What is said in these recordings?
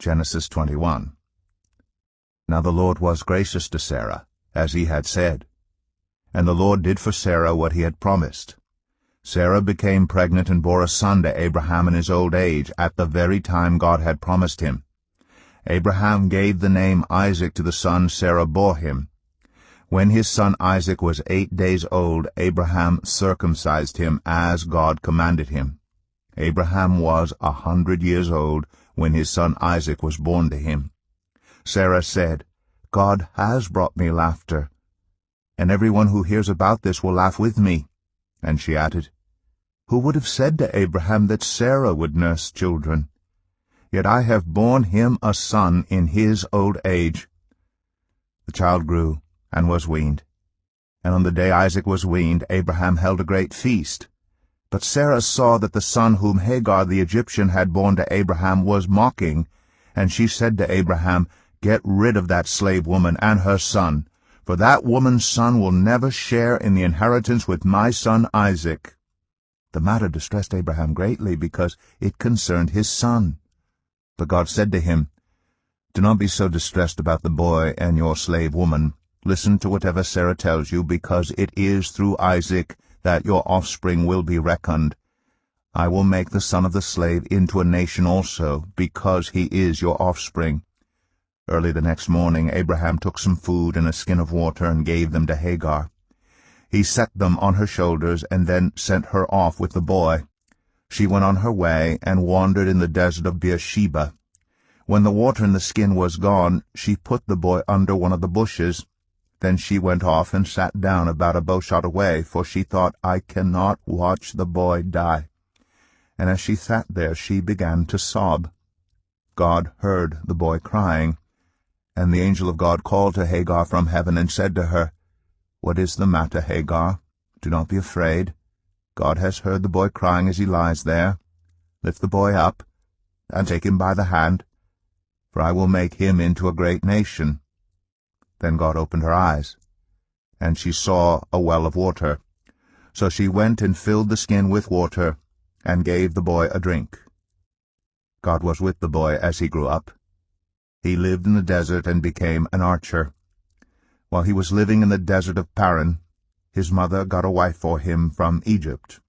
Genesis 21. Now the Lord was gracious to Sarah, as he had said. And the Lord did for Sarah what he had promised. Sarah became pregnant and bore a son to Abraham in his old age, at the very time God had promised him. Abraham gave the name Isaac to the son Sarah bore him. When his son Isaac was 8 days old, Abraham circumcised him as God commanded him. Abraham was 100 years old when his son Isaac was born to him. Sarah said, God has brought me laughter, and everyone who hears about this will laugh with me. And she added, Who would have said to Abraham that Sarah would nurse children? Yet I have borne him a son in his old age. The child grew and was weaned. And on the day Isaac was weaned, Abraham held a great feast. But Sarah saw that the son whom Hagar the Egyptian had borne to Abraham was mocking, and she said to Abraham, Get rid of that slave woman and her son, for that woman's son will never share in the inheritance with my son Isaac. The matter distressed Abraham greatly, because it concerned his son. But God said to him, Do not be so distressed about the boy and your slave woman. Listen to whatever Sarah tells you, because it is through Isaac that your offspring will be reckoned. I will make the son of the slave into a nation also, because he is your offspring. Early the next morning Abraham took some food and a skin of water and gave them to Hagar. He set them on her shoulders and then sent her off with the boy. She went on her way and wandered in the desert of Beersheba. When the water in the skin was gone, she put the boy under one of the bushes. Then she went off and sat down about a bowshot away, for she thought, I cannot watch the boy die. And as she sat there, she began to sob. God heard the boy crying, and the angel of God called to Hagar from heaven and said to her, What is the matter, Hagar? Do not be afraid. God has heard the boy crying as he lies there. Lift the boy up, and take him by the hand, for I will make him into a great nation. Then God opened her eyes, and she saw a well of water. So she went and filled the skin with water, and gave the boy a drink. God was with the boy as he grew up. He lived in the desert and became an archer. While he was living in the desert of Paran, his mother got a wife for him from Egypt.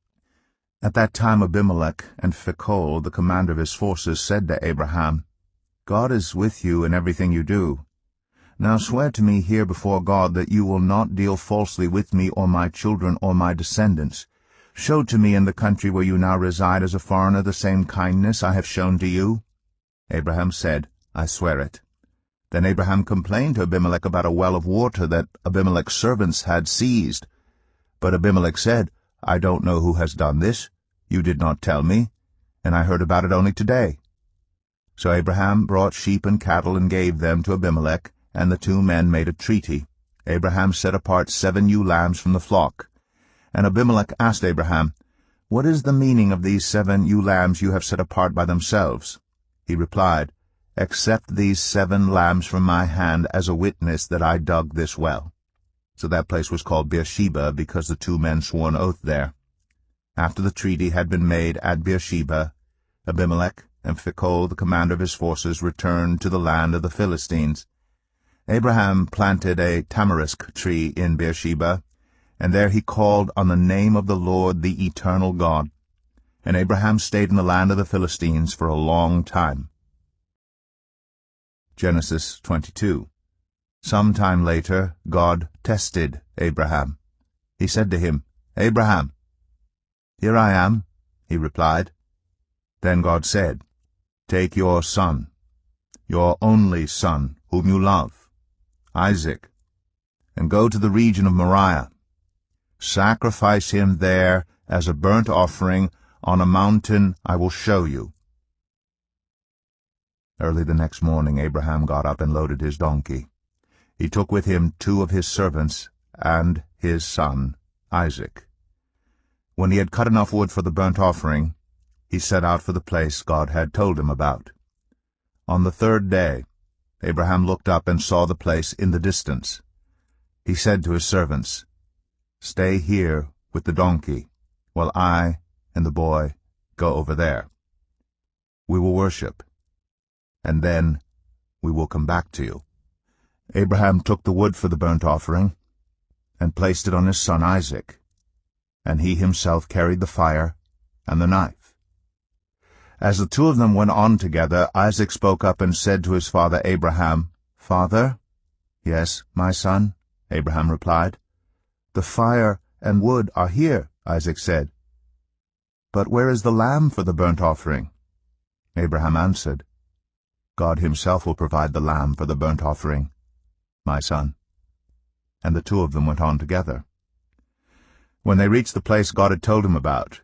At that time Abimelech and Phicol, the commander of his forces, said to Abraham, God is with you in everything you do. Now swear to me here before God that you will not deal falsely with me or my children or my descendants. Show to me in the country where you now reside as a foreigner the same kindness I have shown to you. Abraham said, I swear it. Then Abraham complained to Abimelech about a well of water that Abimelech's servants had seized. But Abimelech said, I don't know who has done this. You did not tell me, and I heard about it only today. So Abraham brought sheep and cattle and gave them to Abimelech, and the two men made a treaty. Abraham set apart 7 ewe lambs from the flock. And Abimelech asked Abraham, What is the meaning of these 7 ewe lambs you have set apart by themselves? He replied, Accept these 7 lambs from my hand as a witness that I dug this well. So that place was called Beersheba, because the 2 men swore an oath there. After the treaty had been made at Beersheba, Abimelech and Phicol, the commander of his forces, returned to the land of the Philistines. Abraham planted a tamarisk tree in Beersheba, and there he called on the name of the Lord, the eternal God. And Abraham stayed in the land of the Philistines for a long time. Genesis 22. Some time later, God tested Abraham. He said to him, Abraham. Here I am, he replied. Then God said, Take your son, your only son, whom you love, Isaac, and go to the region of Moriah. Sacrifice him there as a burnt offering on a mountain I will show you. Early the next morning Abraham got up and loaded his donkey. He took with him 2 of his servants and his son Isaac. When he had cut enough wood for the burnt offering, he set out for the place God had told him about. On the 3rd day, Abraham looked up and saw the place in the distance. He said to his servants, Stay here with the donkey, while I and the boy go over there. We will worship, and then we will come back to you." Abraham took the wood for the burnt offering and placed it on his son Isaac, and he himself carried the fire and the knife. As the two of them went on together, Isaac spoke up and said to his father Abraham, "Father?" "Yes, my son," Abraham replied. "The fire and wood are here," Isaac said. "But where is the lamb for the burnt offering?" Abraham answered, "God himself will provide the lamb for the burnt offering, my son." And the two of them went on together. When they reached the place God had told him about,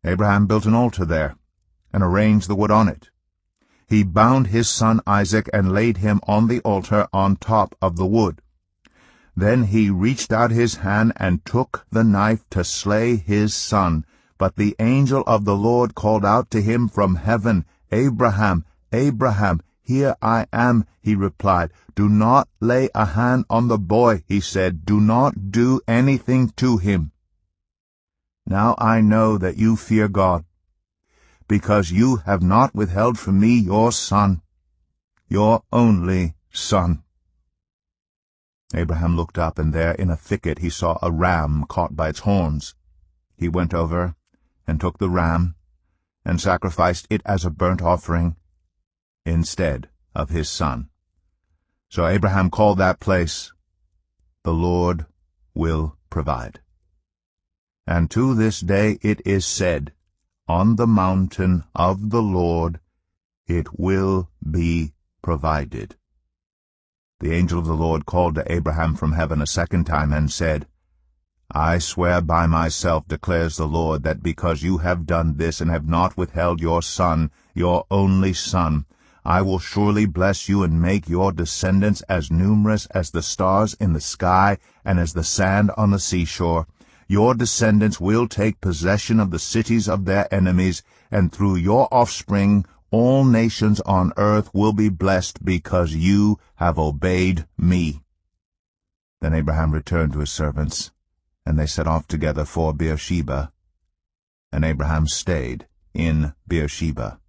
Abraham built an altar there and arranged the wood on it. He bound his son Isaac and laid him on the altar on top of the wood. Then he reached out his hand and took the knife to slay his son. But the angel of the Lord called out to him from heaven, "Abraham, Abraham, here I am," he replied. "Do not lay a hand on the boy," he said. "Do not do anything to him. Now I know that you fear God, because you have not withheld from me your son, your only son." Abraham looked up, and there in a thicket he saw a ram caught by its horns. He went over and took the ram and sacrificed it as a burnt offering instead of his son. So Abraham called that place, "The Lord will provide." And to this day it is said, "On the mountain of the Lord it will be provided." The angel of the Lord called to Abraham from heaven a second time and said, "I swear by myself, declares the Lord, that because you have done this and have not withheld your son, your only son, I will surely bless you and make your descendants as numerous as the stars in the sky and as the sand on the seashore. Your descendants will take possession of the cities of their enemies, and through your offspring all nations on earth will be blessed because you have obeyed me." Then Abraham returned to his servants, and they set off together for Beersheba, and Abraham stayed in Beersheba.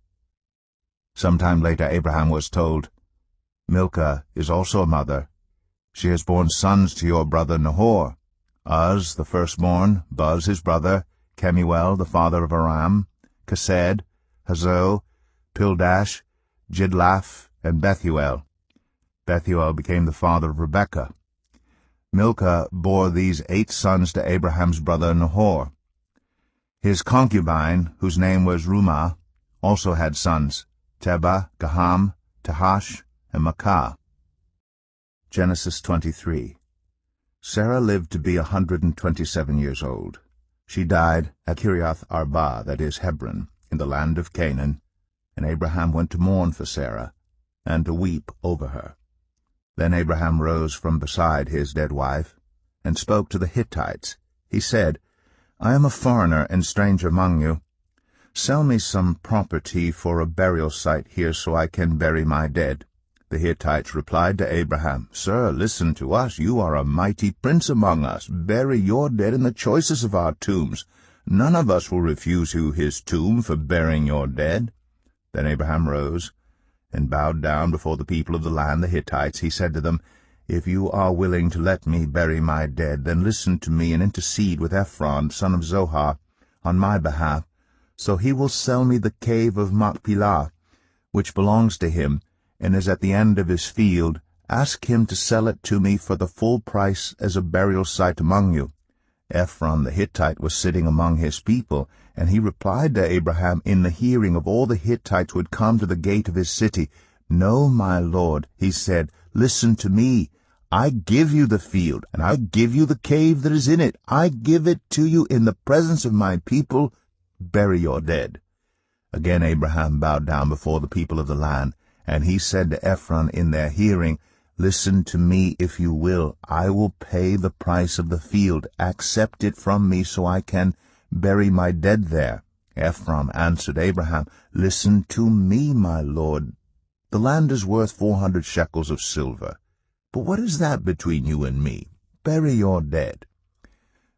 Some time later Abraham was told, "Milcah is also a mother. She has borne sons to your brother Nahor, Uz the firstborn, Buz his brother, Kemuel the father of Aram, Kesed, Hazo, Pildash, Jidlaph, and Bethuel. Bethuel became the father of Rebekah. Milcah bore these 8 sons to Abraham's brother Nahor. His concubine, whose name was Rumah, also had sons, Tebah, Gaham, Tahash, and Makkah. Genesis 23. Sarah lived to be 127 years old. She died at Kiriath Arba, that is Hebron, in the land of Canaan, and Abraham went to mourn for Sarah, and to weep over her. Then Abraham rose from beside his dead wife, and spoke to the Hittites. He said, "I am a foreigner and stranger among you. Sell me some property for a burial site here so I can bury my dead." The Hittites replied to Abraham, "Sir, listen to us. You are a mighty prince among us. Bury your dead in the choicest of our tombs. None of us will refuse you his tomb for burying your dead." Then Abraham rose and bowed down before the people of the land, the Hittites. He said to them, "If you are willing to let me bury my dead, then listen to me and intercede with Ephron, son of Zohar, on my behalf, so he will sell me the cave of Machpelah, which belongs to him, and is at the end of his field. Ask him to sell it to me for the full price as a burial site among you." Ephron the Hittite was sitting among his people, and he replied to Abraham in the hearing of all the Hittites who had come to the gate of his city, "No, my lord," he said, "listen to me. I give you the field, and I give you the cave that is in it. I give it to you in the presence of my people. Bury your dead." Again Abraham bowed down before the people of the land, and he said to Ephron in their hearing, "Listen to me if you will. I will pay the price of the field. Accept it from me so I can bury my dead there." Ephron answered Abraham, "Listen to me, my lord. The land is worth 400 shekels of silver. But what is that between you and me? Bury your dead."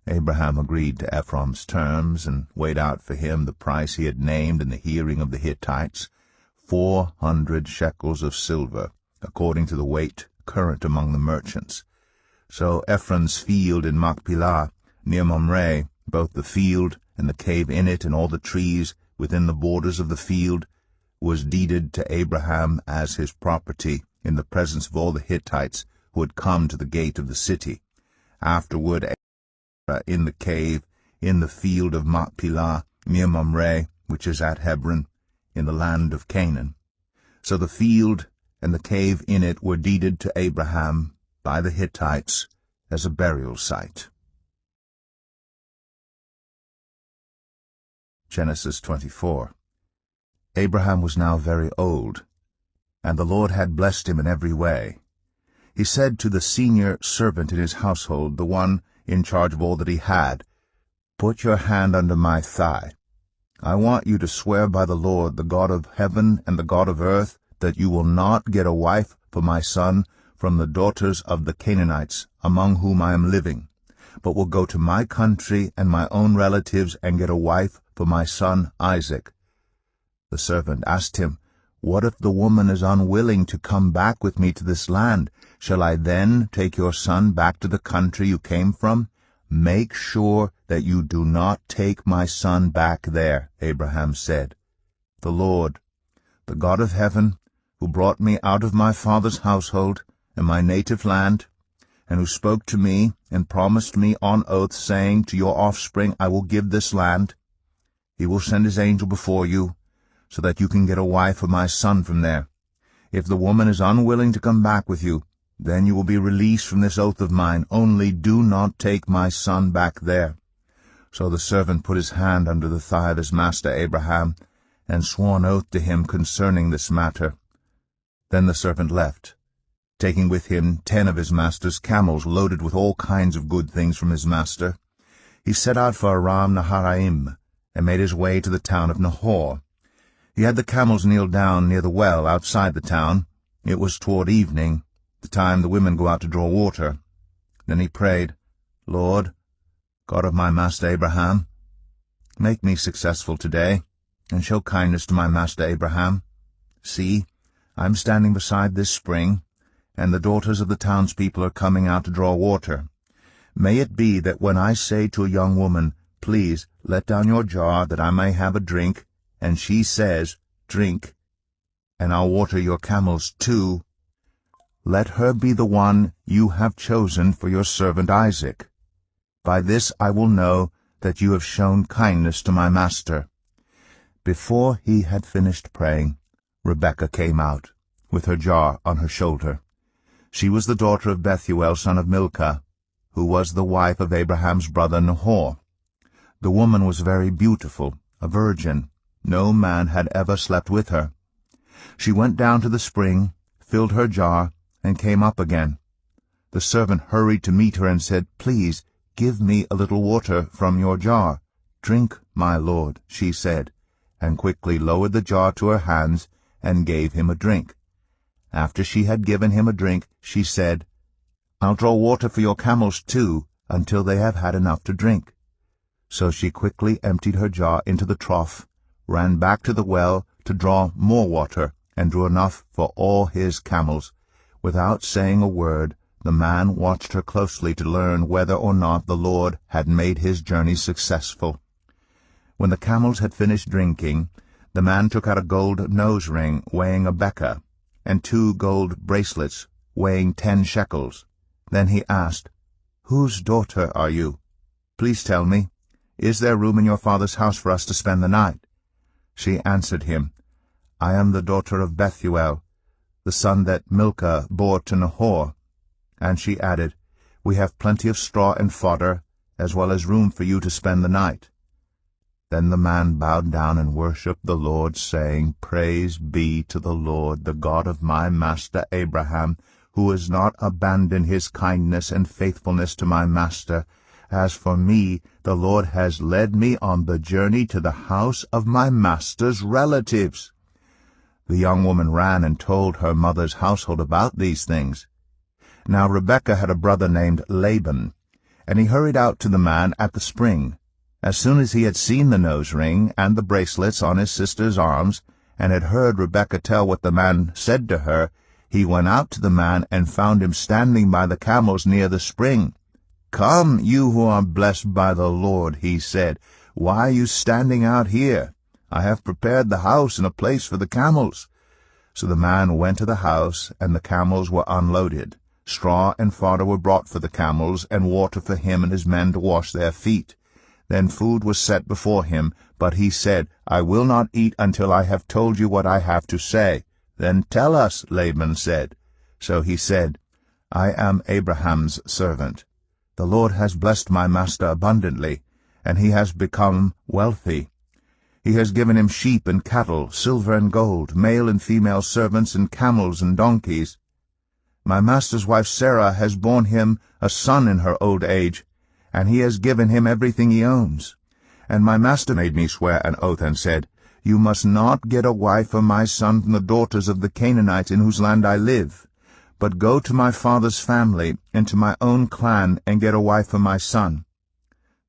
Abraham agreed to Ephron's terms and weighed out for him the price he had named in the hearing of the Hittites, 400 shekels of silver, according to the weight current among the merchants. So Ephron's field in Machpelah, near Mamre, both the field and the cave in it and all the trees within the borders of the field, was deeded to Abraham as his property in the presence of all the Hittites who had come to the gate of the city. Afterward, in the cave, in the field of Machpelah, near Mamre, which is at Hebron, in the land of Canaan. So the field and the cave in it were deeded to Abraham by the Hittites as a burial site. Genesis 24. Abraham was now very old, and the Lord had blessed him in every way. He said to the senior servant in his household, the one in charge of all that he had, "Put your hand under my thigh. I want you to swear by the Lord, the God of heaven and the God of earth, that you will not get a wife for my son from the daughters of the Canaanites, among whom I am living, but will go to my country and my own relatives and get a wife for my son Isaac." The servant asked him, "What if the woman is unwilling to come back with me to this land? Shall I then take your son back to the country you came from?" "Make sure that you do not take my son back there," Abraham said. "The Lord, the God of heaven, who brought me out of my father's household and my native land, and who spoke to me and promised me on oath, saying, 'To your offspring I will give this land,' he will send his angel before you, so that you can get a wife for my son from there. If the woman is unwilling to come back with you, then you will be released from this oath of mine. Only do not take my son back there." So the servant put his hand under the thigh of his master Abraham, and swore an oath to him concerning this matter. Then the servant left, taking with him 10 of his master's camels loaded with all kinds of good things from his master. He set out for Aram Naharaim, and made his way to the town of Nahor. He had the camels kneel down near the well outside the town. It was toward evening, the time the women go out to draw water. Then he prayed, "Lord, God of my master Abraham, make me successful today, and show kindness to my master Abraham. See, I am standing beside this spring, and the daughters of the townspeople are coming out to draw water. May it be that when I say to a young woman, 'Please, let down your jar that I may have a drink,' and she says, 'Drink, and I'll water your camels too,' let her be the one you have chosen for your servant Isaac. By this I will know that you have shown kindness to my master." Before he had finished praying, Rebekah came out, with her jar on her shoulder. She was the daughter of Bethuel, son of Milcah, who was the wife of Abraham's brother Nahor. The woman was very beautiful, a virgin. No man had ever slept with her. She went down to the spring, filled her jar, and came up again. The servant hurried to meet her and said, "Please, give me a little water from your jar." "Drink, my lord," she said, and quickly lowered the jar to her hands and gave him a drink. After she had given him a drink, she said, "I'll draw water for your camels too, until they have had enough to drink." So she quickly emptied her jar into the trough, ran back to the well to draw more water, and drew enough for all his camels. Without saying a word, the man watched her closely to learn whether or not the Lord had made his journey successful. When the camels had finished drinking, the man took out a gold nose ring weighing a beka, and 2 gold bracelets weighing 10 shekels. Then he asked, "Whose daughter are you? Please tell me, is there room in your father's house for us to spend the night?" She answered him, "I am the daughter of Bethuel, the son that Milcah bore to Nahor." And she added, "We have plenty of straw and fodder, as well as room for you to spend the night." Then the man bowed down and worshipped the Lord, saying, "Praise be to the Lord, the God of my master Abraham, who has not abandoned his kindness and faithfulness to my master. As for me, the Lord has led me on the journey to the house of my master's relatives." The young woman ran and told her mother's household about these things. Now Rebekah had a brother named Laban, and he hurried out to the man at the spring. As soon as he had seen the nose ring and the bracelets on his sister's arms, and had heard Rebekah tell what the man said to her, he went out to the man and found him standing by the camels near the spring. "Come, you who are blessed by the Lord," he said. "Why are you standing out here? I have prepared the house and a place for the camels." So the man went to the house, and the camels were unloaded. Straw and fodder were brought for the camels, and water for him and his men to wash their feet. Then food was set before him, but he said, "I will not eat until I have told you what I have to say." "Then tell us," Laban said. So he said, "I am Abraham's servant. The Lord has blessed my master abundantly, and he has become wealthy. He has given him sheep and cattle, silver and gold, male and female servants, and camels and donkeys. My master's wife Sarah has borne him a son in her old age, and he has given him everything he owns. And my master made me swear an oath and said, 'You must not get a wife for my son from the daughters of the Canaanites in whose land I live, but go to my father's family and to my own clan and get a wife for my son.'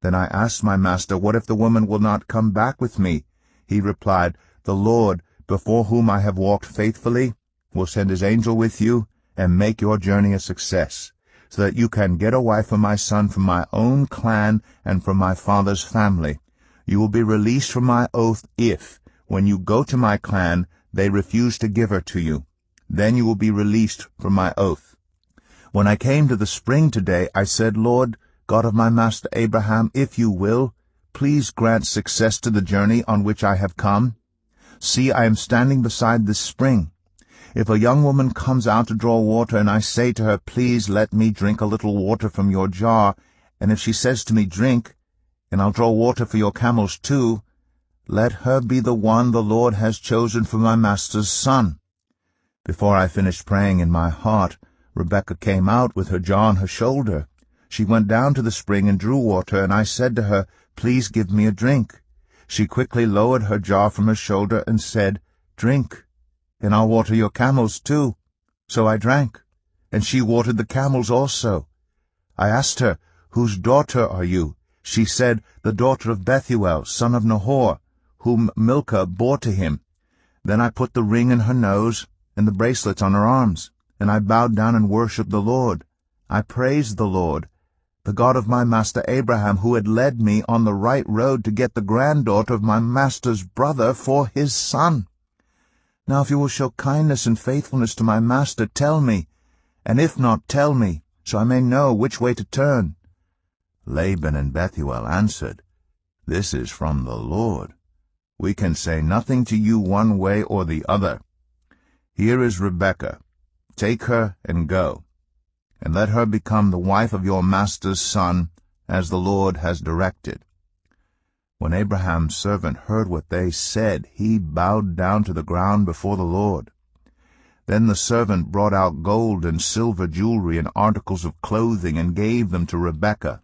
Then I asked my master, 'What if the woman will not come back with me?' He replied, 'The Lord, before whom I have walked faithfully, will send his angel with you and make your journey a success, so that you can get a wife for my son from my own clan and from my father's family. You will be released from my oath if, when you go to my clan, they refuse to give her to you. Then you will be released from my oath.' When I came to the spring today, I said, 'Lord, God of my master Abraham, if you will, please grant success to the journey on which I have come. See, I am standing beside this spring. If a young woman comes out to draw water, and I say to her, "Please let me drink a little water from your jar," and if she says to me, "Drink, and I'll draw water for your camels too," let her be the one the Lord has chosen for my master's son." Before I finished praying in my heart, Rebekah came out with her jar on her shoulder. She went down to the spring and drew water, and I said to her, "Please give me a drink." She quickly lowered her jar from her shoulder and said, "Drink, and I'll water your camels too." So I drank, and she watered the camels also. I asked her, "Whose daughter are you?" She said, "The daughter of Bethuel, son of Nahor, whom Milcah bore to him." Then I put the ring in her nose and the bracelets on her arms, and I bowed down and worshipped the Lord. I praised the Lord, the God of my master Abraham, who had led me on the right road to get the granddaughter of my master's brother for his son. Now if you will show kindness and faithfulness to my master, tell me, and if not, tell me, so I may know which way to turn." Laban and Bethuel answered, "This is from the Lord. We can say nothing to you one way or the other. Here is Rebekah. Take her and go, and let her become the wife of your master's son, as the Lord has directed." When Abraham's servant heard what they said, he bowed down to the ground before the Lord. Then the servant brought out gold and silver jewelry and articles of clothing and gave them to Rebekah.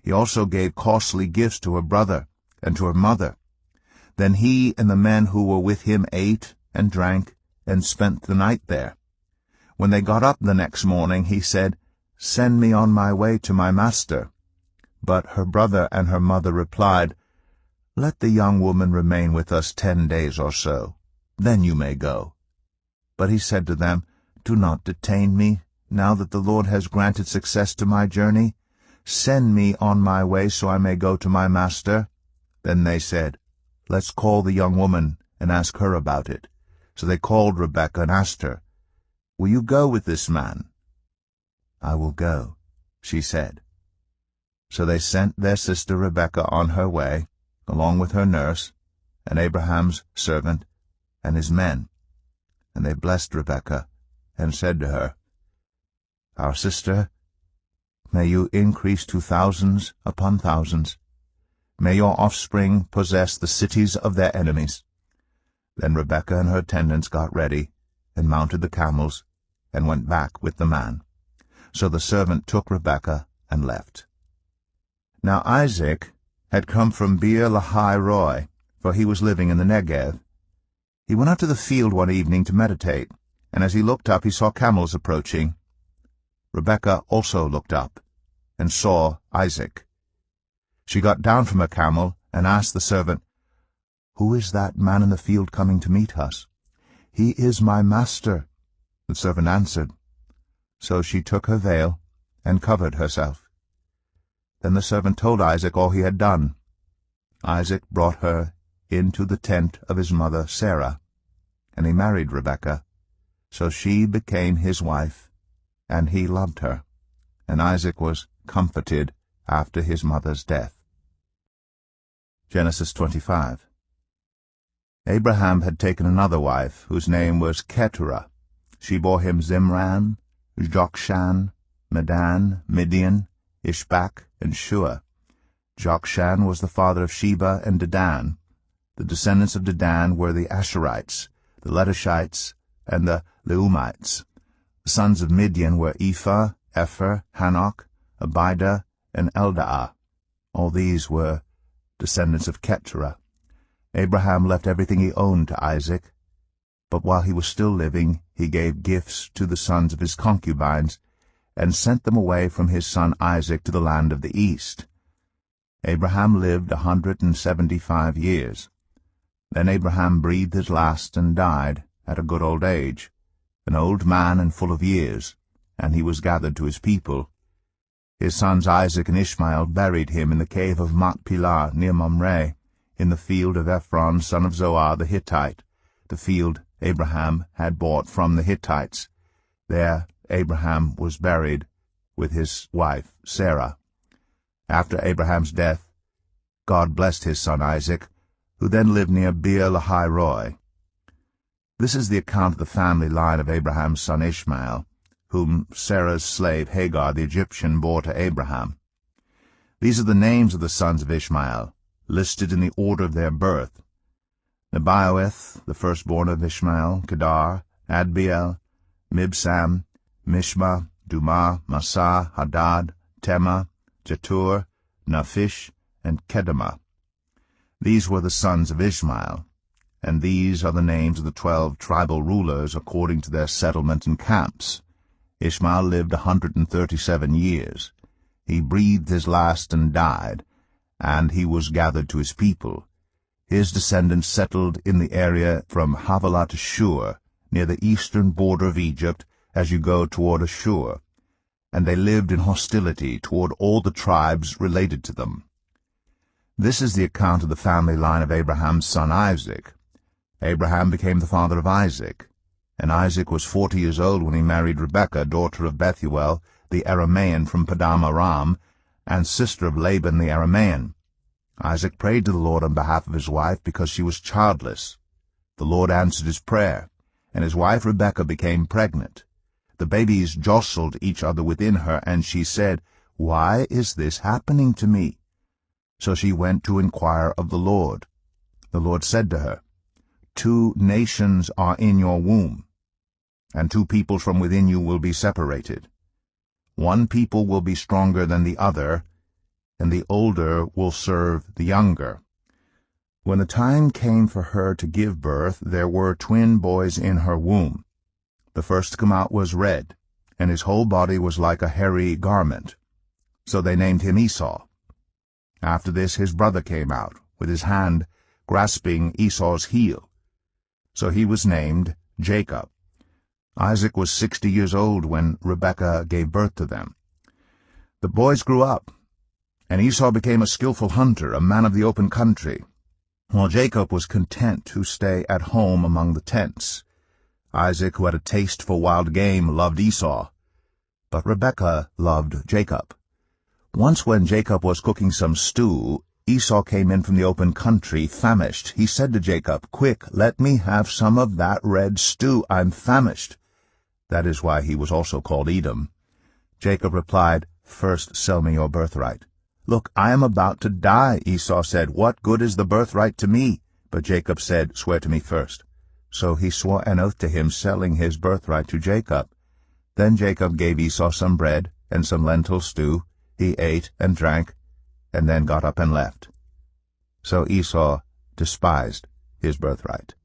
He also gave costly gifts to her brother and to her mother. Then he and the men who were with him ate and drank and spent the night there. When they got up the next morning, he said, "Send me on my way to my master." But her brother and her mother replied, "Let the young woman remain with us 10 days or so. Then you may go." But he said to them, "Do not detain me, now that the Lord has granted success to my journey. Send me on my way so I may go to my master." Then they said, "Let's call the young woman and ask her about it." So they called Rebekah and asked her, "Will you go with this man?" "I will go," she said. So they sent their sister Rebekah on her way, along with her nurse, and Abraham's servant, and his men. And they blessed Rebekah, and said to her, "Our sister, may you increase to thousands upon thousands. May your offspring possess the cities of their enemies." Then Rebekah and her attendants got ready, and mounted the camels, and went back with the man. So the servant took Rebekah and left. Now Isaac had come from Beer-lahai-roi, for he was living in the Negev. He went out to the field one evening to meditate, and as he looked up he saw camels approaching. Rebekah also looked up, and saw Isaac. She got down from her camel, and asked the servant, "Who is that man in the field coming to meet us?" "He is my master," the servant answered. So she took her veil and covered herself. Then the servant told Isaac all he had done. Isaac brought her into the tent of his mother Sarah, and he married Rebekah. So she became his wife, and he loved her, and Isaac was comforted after his mother's death. Genesis 25. Abraham had taken another wife, whose name was Keturah. She bore him Zimran, Jokshan, Medan, Midian, Ishbak, and Shua. Jokshan was the father of Sheba and Dedan. The descendants of Dedan were the Asherites, the Letushites, and the Leumites. The sons of Midian were Ephah, Epher, Hanok, Abida, and Eldaah. All these were descendants of Keturah. Abraham left everything he owned to Isaac, but while he was still living, he gave gifts to the sons of his concubines, and sent them away from his son Isaac to the land of the east. Abraham lived 175 years. Then Abraham breathed his last and died at a good old age, an old man and full of years, and he was gathered to his people. His sons Isaac and Ishmael buried him in the cave of Machpelah near Mamre, in the field of Ephron son of Zoar the Hittite, the field Abraham had bought from the Hittites. There Abraham was buried with his wife Sarah. After Abraham's death, God blessed his son Isaac, who then lived near Beer-lahai-roi. This is the account of the family line of Abraham's son Ishmael, whom Sarah's slave Hagar the Egyptian bore to Abraham. These are the names of the sons of Ishmael, listed in the order of their birth: Nebaioth, the firstborn of Ishmael, Kedar, Adbeel, Mibsam, Mishma, Dumah, Massa, Hadad, Tema, Jetur, Naphish, and Kedemah. These were the sons of Ishmael, and these are the names of the 12 tribal rulers according to their settlement and camps. Ishmael lived 137 years. He breathed his last and died, and he was gathered to his people. His descendants settled in the area from Havilah to Shur, near the eastern border of Egypt, as you go toward Ashur, and they lived in hostility toward all the tribes related to them. This is the account of the family line of Abraham's son Isaac. Abraham became the father of Isaac, and Isaac was 40 years old when he married Rebekah, daughter of Bethuel, the Aramean from Padam Aram, and sister of Laban the Aramean. Isaac prayed to the Lord on behalf of his wife because she was childless. The Lord answered his prayer, and his wife Rebekah became pregnant. The babies jostled each other within her, and she said, "Why is this happening to me?" So she went to inquire of the Lord. The Lord said to her, "2 nations are in your womb, and 2 peoples from within you will be separated. One people will be stronger than the other, and the older will serve the younger." When the time came for her to give birth, there were twin boys in her womb. The first to come out was red, and his whole body was like a hairy garment. So they named him Esau. After this his brother came out, with his hand grasping Esau's heel. So he was named Jacob. Isaac was 60 years old when Rebekah gave birth to them. The boys grew up, and Esau became a skillful hunter, a man of the open country, while Jacob was content to stay at home among the tents. Isaac, who had a taste for wild game, loved Esau, but Rebekah loved Jacob. Once when Jacob was cooking some stew, Esau came in from the open country, famished. He said to Jacob, "Quick, let me have some of that red stew. I'm famished." That is why he was also called Edom. Jacob replied, "First sell me your birthright." "Look, I am about to die," Esau said. "What good is the birthright to me?" But Jacob said, "Swear to me first." So he swore an oath to him, selling his birthright to Jacob. Then Jacob gave Esau some bread and some lentil stew. He ate and drank, and then got up and left. So Esau despised his birthright.